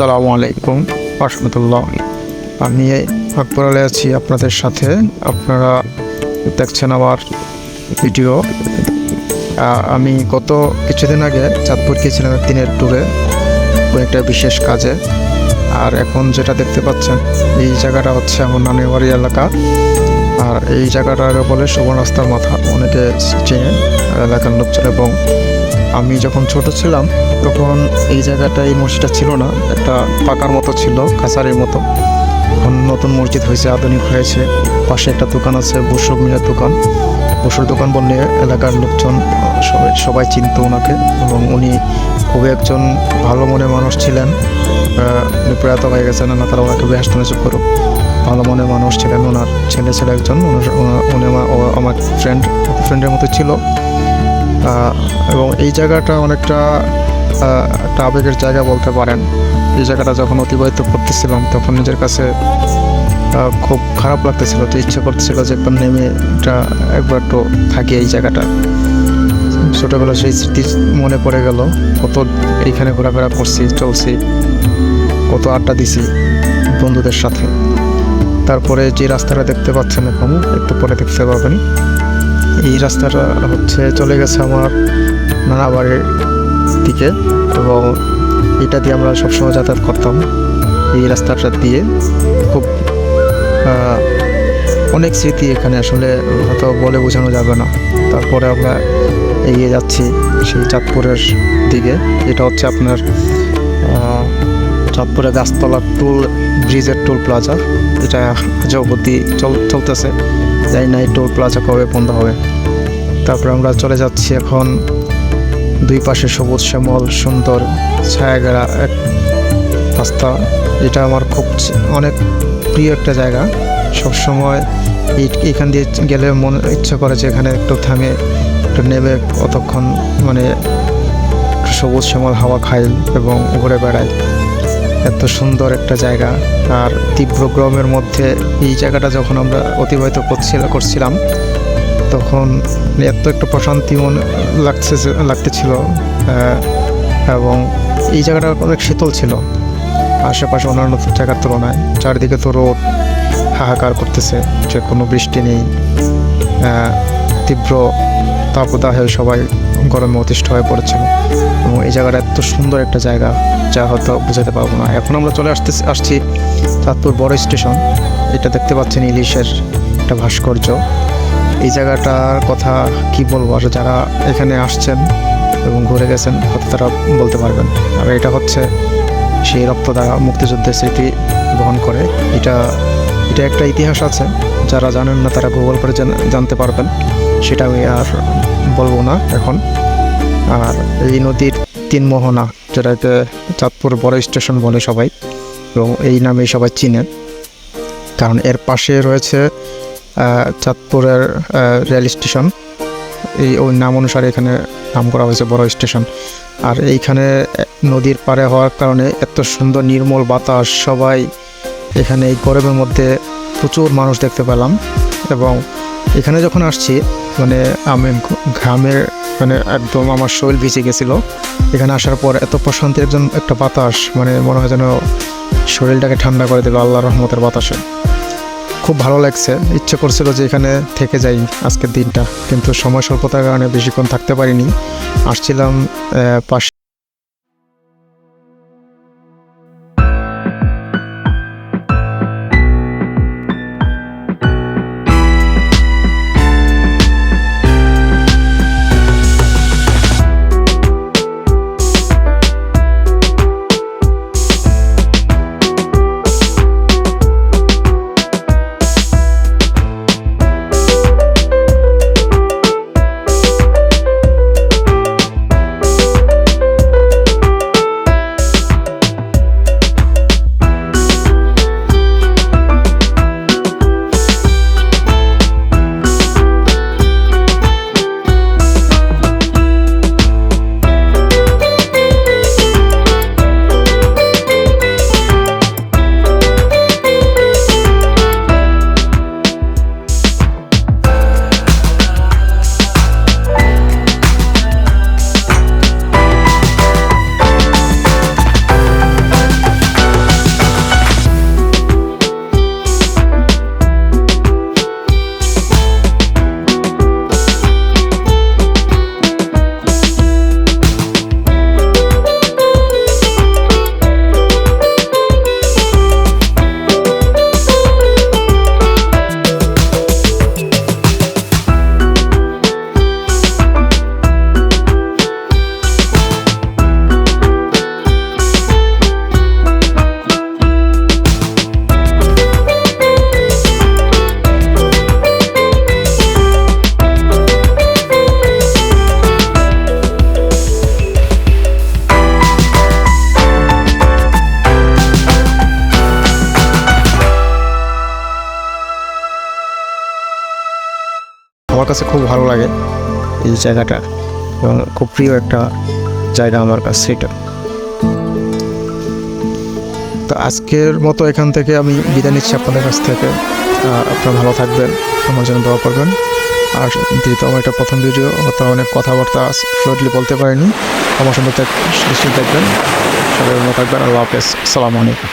আসসালামু আলাইকুম রাহমাতুল্লাহ। আমি আকবর আলী আছি আপনাদের সাথে। আপনারা দেখছেন আমার ভিডিও। আমি গত কিছুদিন আগে চাঁদপুর গিয়েছিলাম দিনের ট্যুরে, একটা বিশেষ কাজে। আর এখন যেটা দেখতে পাচ্ছেন এই জায়গাটা হচ্ছে আমার নানির বাড়ি এলাকা। আর এই জায়গাটা বলে সুবর্ণ রাস্তার মাথা, অনেকে চেনে এলাকার লোকজন। এবং আমি যখন ছোট ছিলাম তখন এই জায়গাটা, এই মসজিদটা ছিল না, একটা পাকার মতো ছিল, কাছারির মতো। এখন নতুন মসজিদ হয়েছে, আধুনিক হয়েছে। পাশে একটা দোকান আছে, বসুর মিলের দোকান। বসুর দোকান বললে এলাকার লোকজন সবাই চিনত ওনাকে। এবং উনি খুবই একজন ভালো মনের মানুষ ছিলেন। উনি প্রয়াত হয়ে গেছেন, না তারা ওনাকে বেহাস্ত চুপ করুক। ভালো মনের মানুষ ছিলেন। ওনার ছেলে ছিল একজন, উনি আমার ফ্রেন্ডের মতো ছিল। এবং এই জায়গাটা অনেকটা একটা আবেগের জায়গা বলতে পারেন। এই জায়গাটা যখন অতিবাহিত করতেছিলাম তখন নিজের কাছে খুব খারাপ লাগতেছিল, তো ইচ্ছে করতেছিল যে একবার নেমে একবার একটু থাকি এই জায়গাটা। ছোটোবেলা সেই স্মৃতি মনে পড়ে গেল। কত এইখানে ঘোরাফেরা করছি, চলছি, কত আড্ডা দিছি বন্ধুদের সাথে। তারপরে যে রাস্তাটা দেখতে পাচ্ছেন, এখন একটু পরে দেখতে পাবেন, এই রাস্তাটা হচ্ছে চলে গেছে আমার নানা বাড়ির দিকে। এবং এটা দিয়ে আমরা সবসময় যাতায়াত করতাম, এই রাস্তাটা দিয়ে। খুব অনেক স্মৃতি এখানে, আসলে হয়তো বলে বোঝানো যাবে না। তারপরে আমরা এগিয়ে যাচ্ছি সেই চাঁদপুরের দিকে। এটা হচ্ছে আপনার চাঁদপুরের গাছতলা ব্রিজের টোল প্লাজা। এটা অবধি চলতেছে, জানি না এই টোল প্লাজা কবে বন্ধ হবে। তারপরে আমরা চলে যাচ্ছি এখন দুই পাশে সবুজ শ্যামল সুন্দর ছায়াঘেরা এক রাস্তা। এটা আমার খুব অনেক প্রিয় একটা জায়গা। সবসময় এখান দিয়ে গেলে মনে ইচ্ছা করে যে এখানে একটু থামে, একটু নেমে কতক্ষণ মানে সবুজ শ্যামল হাওয়া খাই এবং ঘুরে বেড়াই। এত সুন্দর একটা জায়গা। আর তীব্র গরমের মধ্যে এই জায়গাটা যখন আমরা অতিবাহিত করছিলাম তখন এত একটা প্রশান্তি লাগতেছিল। এবং এই জায়গাটা অনেক শীতল ছিল আশেপাশে অন্যান্য জায়গার তুলনায়। চারিদিকে তো রোদ হাহাকার করতেছে, যে কোনো বৃষ্টি নেই। তীব্র তাপদাহে সবাই গরমে অতিষ্ঠ হয়ে পড়েছিল। এবং এই জায়গাটা এত সুন্দর একটা জায়গা যা হয়তো বোঝাতে পারবো না। এখন আমরা চলে আসছি চাঁদপুর বড় স্টেশন। এটা দেখতে পাচ্ছেন ইলিশের একটা ভাস্কর্য। এই জায়গাটার কথা কি বলবো, আর যারা এখানে আসছেন এবং ঘুরে গেছেন হয়তো তারা বলতে পারবেন। আর এটা হচ্ছে সেই রক্তদ্বারা মুক্তিযুদ্ধের স্মৃতি বহন করে। এটা একটা ইতিহাস আছে, যারা জানেন না তারা গুগল করে জানতে পারবেন, সেটা আমি আর বলবো না এখন। আর এই নদীর তিন মোহনা, যেটাকে চাঁদপুর বড় স্টেশন বলে সবাই, এবং এই নামেই সবাই চিনেন, কারণ এর পাশে রয়েছে চাঁদপুরের রেল স্টেশন। ওই নাম অনুসারে এখানে নাম করা হয়েছে বড় স্টেশন। আর এইখানে নদীর পাড়ে হওয়ার কারণে এত সুন্দর নির্মল বাতাস। সবাই এখানে এই গরমের মধ্যে প্রচুর মানুষ দেখতে পেলাম। এবং এখানে যখন আসছি মানে আমি ঘামের একদম আমার শরীর ভিজে গেছিলো। এখানে আসার পর এত প্রশান্তির একটা বাতাস, মনে হয় যেন শরীরটাকে ঠান্ডা করে দেবে আল্লাহর রহমতের বাতাসে। খুব ভালো লাগছে, ইচ্ছে করছিল যে এখানে থেকে যাই আজকের দিনটা, কিন্তু সময় স্বল্পতার কারণে বেশিক্ষণ থাকতে পারিনি। আসছিলাম পাশে আমার কাছে খুব ভালো লাগে এই জায়গাটা, এবং খুব প্রিয় একটা জায়গা আমার কাছে এটা। তো আজকের মতো এখান থেকে আমি বিদায় নিচ্ছি আপনাদের কাছ থেকে। আপনারা ভালো থাকবেন, আমার জন্য দোয়া করবেন। আর যেহেতু আমার এটা প্রথম ভিডিও, হয়তো অনেক কথাবার্তা ফ্লুয়েন্টলি বলতে পারিনি, আমার সুন্দর নিশ্চয়ই দেখবেন। সবাই ভালো থাকবেন। আল্লাহ হাফেজ, আসসালামু আলাইকুম।